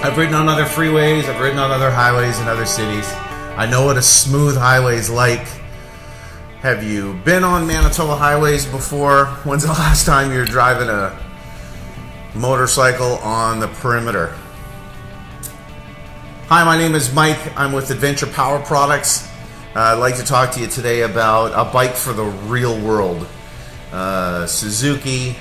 I've ridden on other freeways, I've ridden on other highways in other cities. I know what a smooth highway is like. Have you been on Manitoba highways before? When's the last time you were driving a motorcycle on the perimeter? Hi, my name is Mike. I'm with Adventure Power Products. I'd like to talk to you today about a bike for the real world. Suzuki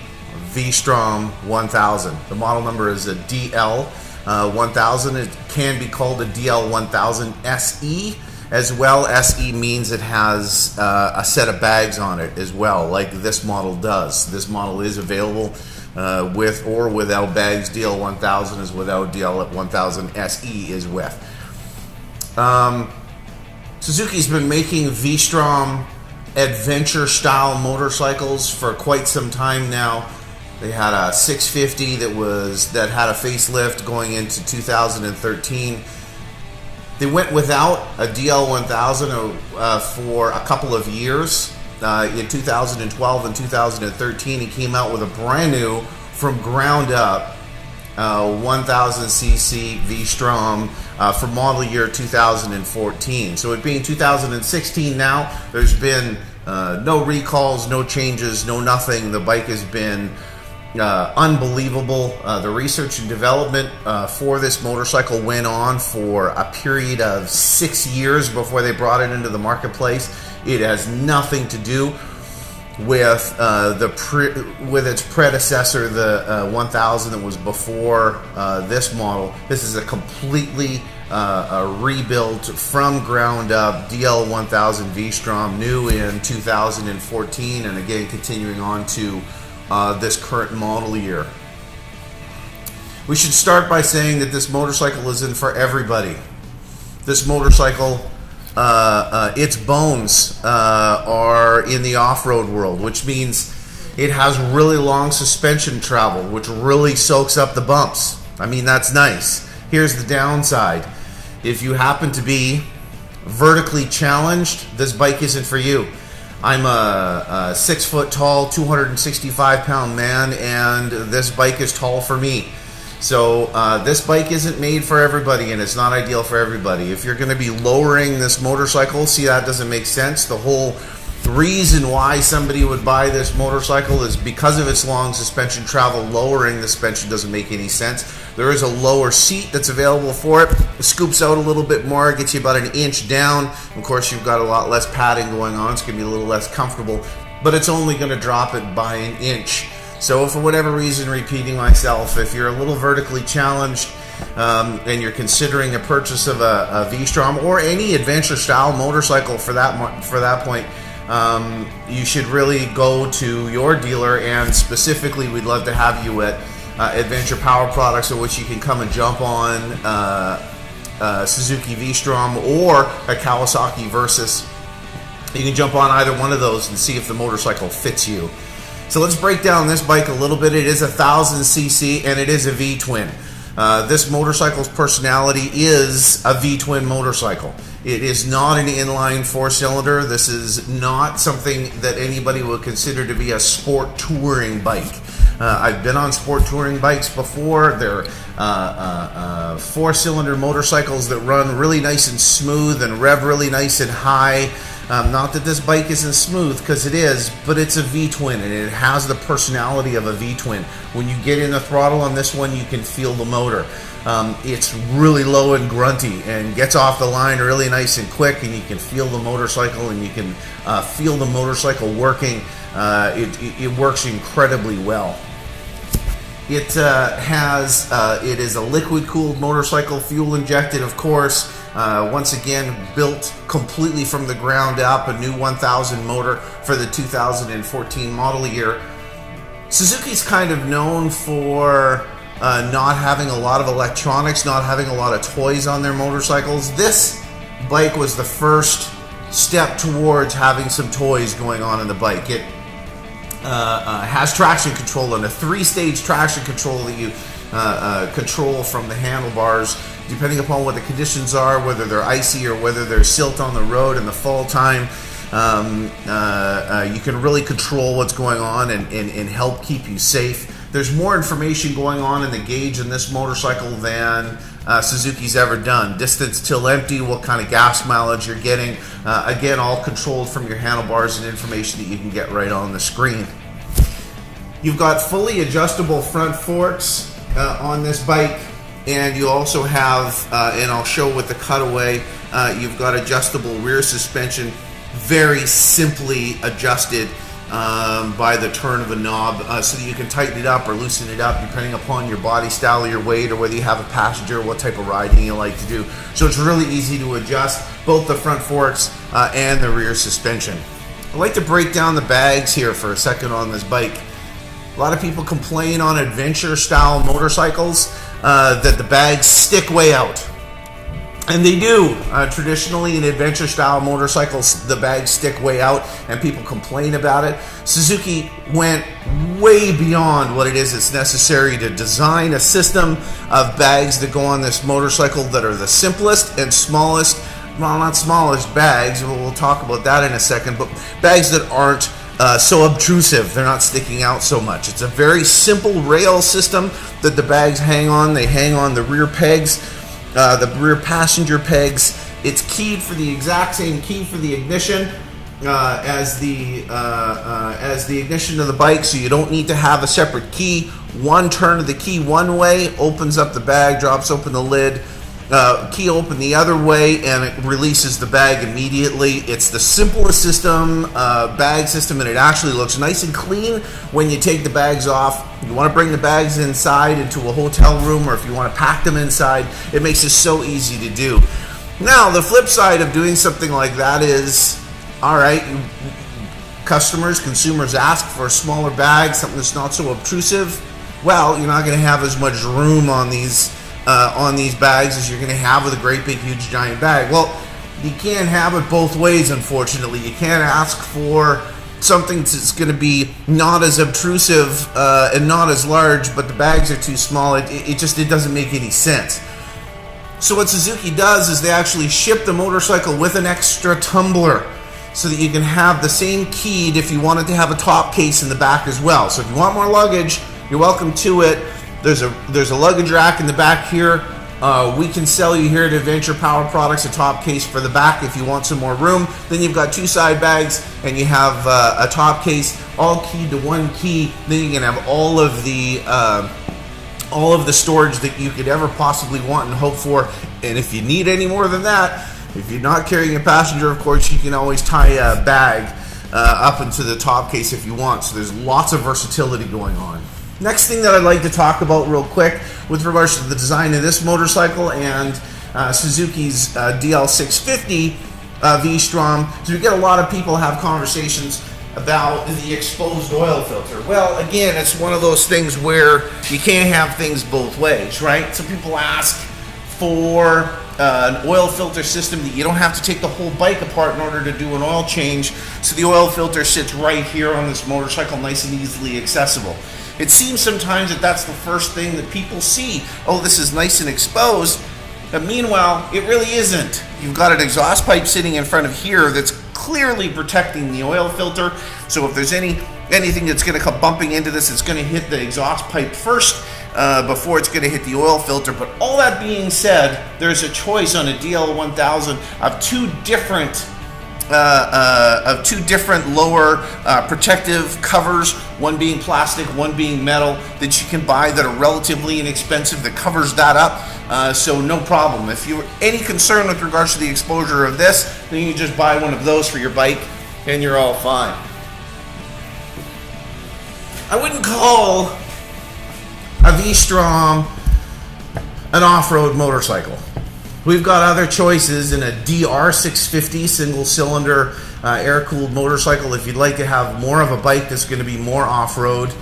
Strom 1000. The model number is a DL1000. It can be called a DL1000SE as well. SE means it has a set of bags on it as well, like this model does. This model is available with or without bags. DL1000 is without, DL1000SE is with. Suzuki's been making V-Strom adventure style motorcycles for quite some time now. They had a 650 that had a facelift going into 2013. They went without a DL1000 for a couple of years. In 2012 and 2013, he came out with a brand new, from ground up, 1000cc V-Strom for model year 2014. So it being 2016 now, there's been no recalls, no changes, no nothing. The bike has been unbelievable. The research and development for this motorcycle went on for a period of 6 years before they brought it into the marketplace. It has nothing to do with with its predecessor, the 1000 that was before this model. This is a completely rebuilt from ground up DL1000 V-Strom, new in 2014, and again continuing on to this current model year. We should start by saying that this motorcycle isn't for everybody. This motorcycle, its bones are in the off-road world, which means it has really long suspension travel, which really soaks up the bumps. I mean, that's nice. Here's the downside. If you happen to be vertically challenged, this bike isn't for you. I'm a 6 foot tall, 265 pound man, and this bike is tall for me. So this bike isn't made for everybody, and it's not ideal for everybody. If you're going to be lowering this motorcycle, see, that doesn't make sense. The whole reason why somebody would buy this motorcycle is because of its long suspension travel. Lowering the suspension doesn't make any sense. There is a lower seat that's available for it. It scoops out a little bit more, gets you about an inch down. Of course, you've got a lot less padding going on. It's going to be a little less comfortable, but it's only going to drop it by an inch. So for whatever reason, repeating myself, if you're a little vertically challenged and you're considering a purchase of a V-Strom or any adventure style motorcycle for that point, you should really go to your dealer, and specifically we'd love to have you at Adventure Power Products, in which you can come and jump on Suzuki V-Strom or a Kawasaki Versys. You can jump on either one of those and see if the motorcycle fits you. So let's break down this bike a little bit. It is 1000cc and it is a V-twin. This motorcycle's personality is a V-twin motorcycle. It is not an inline 4-cylinder. This is not something that anybody would consider to be a sport touring bike. I've been on sport touring bikes before. They're 4-cylinder motorcycles that run really nice and smooth and rev really nice and high. Not that this bike isn't smooth, because it is, but it's a V-twin and it has the personality of a V-twin. When you get in the throttle on this one, you can feel the motor. It's really low and grunty and gets off the line really nice and quick, and you can feel the motorcycle, and you can feel the motorcycle working. It works incredibly well. It is a liquid-cooled motorcycle, fuel injected, of course. Once again, built completely from the ground up, a new 1000 motor for the 2014 model year. Suzuki's kind of known for not having a lot of electronics, not having a lot of toys on their motorcycles. This bike was the first step towards having some toys going on in the bike. It has traction control and a 3-stage traction control that you control from the handlebars, depending upon what the conditions are, whether they're icy or whether there's silt on the road in the fall time. You can really control what's going on and help keep you safe. There's more information going on in the gauge in this motorcycle than Suzuki's ever done. Distance till empty, what kind of gas mileage you're getting. Again, all controlled from your handlebars and information that you can get right on the screen. You've got fully adjustable front forks on this bike, and you also have, and I'll show with the cutaway, you've got adjustable rear suspension, very simply adjusted by the turn of a knob, so that you can tighten it up or loosen it up depending upon your body style or your weight, or whether you have a passenger, what type of riding you like to do. So it's really easy to adjust both the front forks and the rear suspension. I'd like to break down the bags here for a second on this bike. A lot of people complain on adventure style motorcycles that the bags stick way out. And they do. Traditionally, in adventure style motorcycles, the bags stick way out and people complain about it. Suzuki went way beyond what it is that's necessary to design a system of bags that go on this motorcycle that are the simplest and smallest, well, not smallest bags, we'll talk about that in a second, but bags that aren't so obtrusive. They're not sticking out so much. It's a very simple rail system that the bags hang on. They hang on the rear pegs, the rear passenger pegs. It's keyed for the exact same key for the ignition as the ignition of the bike, so you don't need to have a separate key. One turn of the key one way opens up the bag, drops open the lid. Key open the other way, and it releases the bag immediately. It's the simplest system, bag system, and it actually looks nice and clean when you take the bags off. You want to bring the bags inside into a hotel room, or if you want to pack them inside, it makes it so easy to do. Now, the flip side of doing something like that is, all right, consumers ask for a smaller bag, something that's not so obtrusive. Well, you're not going to have as much room on these bags as you're going to have with a great big huge giant bag. Well, you can't have it both ways, unfortunately. You can't ask for something that's going to be not as obtrusive and not as large, but the bags are too small. It doesn't make any sense. So what Suzuki does is they actually ship the motorcycle with an extra tumbler, so that you can have the same keyed if you wanted to have a top case in the back as well. So if you want more luggage, you're welcome to it. There's a luggage rack in the back here. We can sell you here at Adventure Power Products a top case for the back if you want some more room. Then you've got two side bags, and you have a top case all keyed to one key. Then you can have all of the storage that you could ever possibly want and hope for. And if you need any more than that, if you're not carrying a passenger, of course, you can always tie a bag up into the top case if you want. So there's lots of versatility going on. Next thing that I'd like to talk about real quick with regards to the design of this motorcycle and Suzuki's DL650 V-Strom. So we get a lot of people have conversations about the exposed oil filter. Well, again, it's one of those things where you can't have things both ways, right? Some people ask for an oil filter system that you don't have to take the whole bike apart in order to do an oil change. So the oil filter sits right here on this motorcycle, nice and easily accessible. It seems sometimes that that's the first thing that people see. Oh, this is nice and exposed. But meanwhile, it really isn't. You've got an exhaust pipe sitting in front of here that's clearly protecting the oil filter. So if there's anything that's going to come bumping into this, it's going to hit the exhaust pipe first before it's going to hit the oil filter. But all that being said, there's a choice on a DL1000 of two different lower protective covers, one being plastic, one being metal, that you can buy that are relatively inexpensive that covers that up. So no problem. If you're any concern with regards to the exposure of this, then you just buy one of those for your bike and you're all fine. I wouldn't call a V-Strom an off-road motorcycle. We've got other choices in a DR650 single-cylinder air-cooled motorcycle if you'd like to have more of a bike that's going to be more off-road.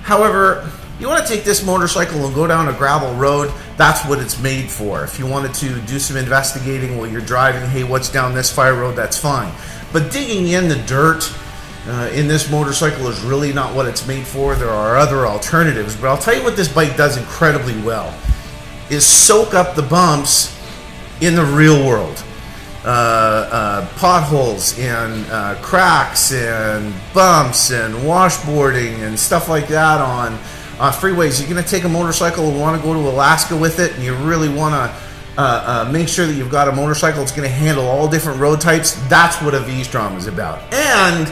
However, you want to take this motorcycle and go down a gravel road, that's what it's made for. If you wanted to do some investigating while you're driving, hey, what's down this fire road, that's fine. But digging in the dirt in this motorcycle is really not what it's made for. There are other alternatives, but I'll tell you what this bike does incredibly well is soak up the bumps in the real world. Potholes and cracks and bumps and washboarding and stuff like that freeways. You're going to take a motorcycle and want to go to Alaska with it, and you really want to make sure that you've got a motorcycle that's going to handle all different road types. That's what a V-Strom is about. And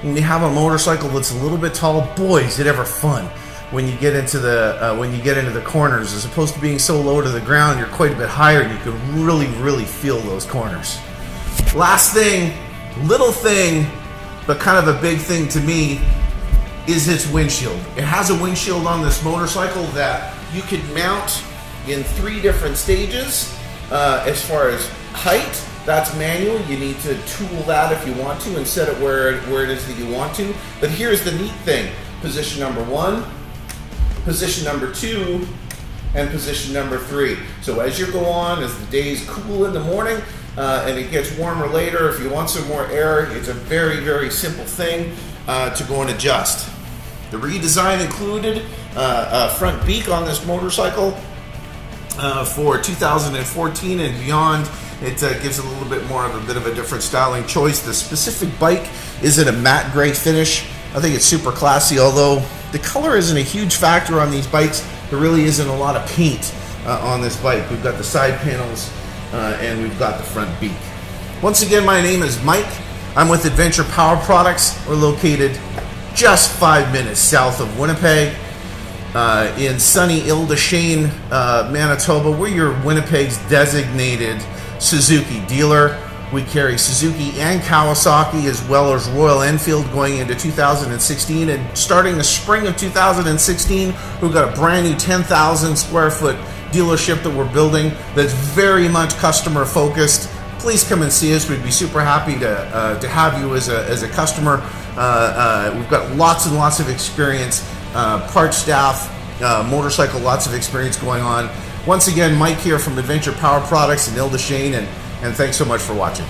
when you have a motorcycle that's a little bit tall, boy, is it ever fun when you get into the corners. As opposed to being so low to the ground, you're quite a bit higher, and you can really feel those corners. Last thing, little thing, but kind of a big thing to me, is its windshield. It has a windshield on this motorcycle that you could mount in 3 different stages. As far as height, that's manual. You need to tool that if you want to and set it where it is that you want to. But here's the neat thing. Position number 1, position number 2, and position number 3. So as you go on, as the days cool in the morning and it gets warmer later, if you want some more air, it's a very simple thing to go and adjust. The redesign included a front beak on this motorcycle for 2014 and beyond. It gives a little bit more of a bit of a different styling choice. The specific bike is in a matte gray finish. I think it's super classy, although the color isn't a huge factor on these bikes. There really isn't a lot of paint on this bike. We've got the side panels and we've got the front beak. Once again, my name is Mike. I'm with Adventure Power Products. We're located just 5 minutes south of Winnipeg in sunny Ile-des-Shane, Manitoba. We're your Winnipeg's designated Suzuki dealer. We carry Suzuki and Kawasaki as well as Royal Enfield going into 2016, and starting the spring of 2016 we've got a brand new 10,000 square foot dealership that we're building that's very much customer focused. Please come and see us. We'd be super happy to have you as a customer. We've got lots and lots of experience, parts staff, motorcycle, lots of experience going on. Once again, Mike here from Adventure Power Products in Ile-des-Shane, and thanks so much for watching.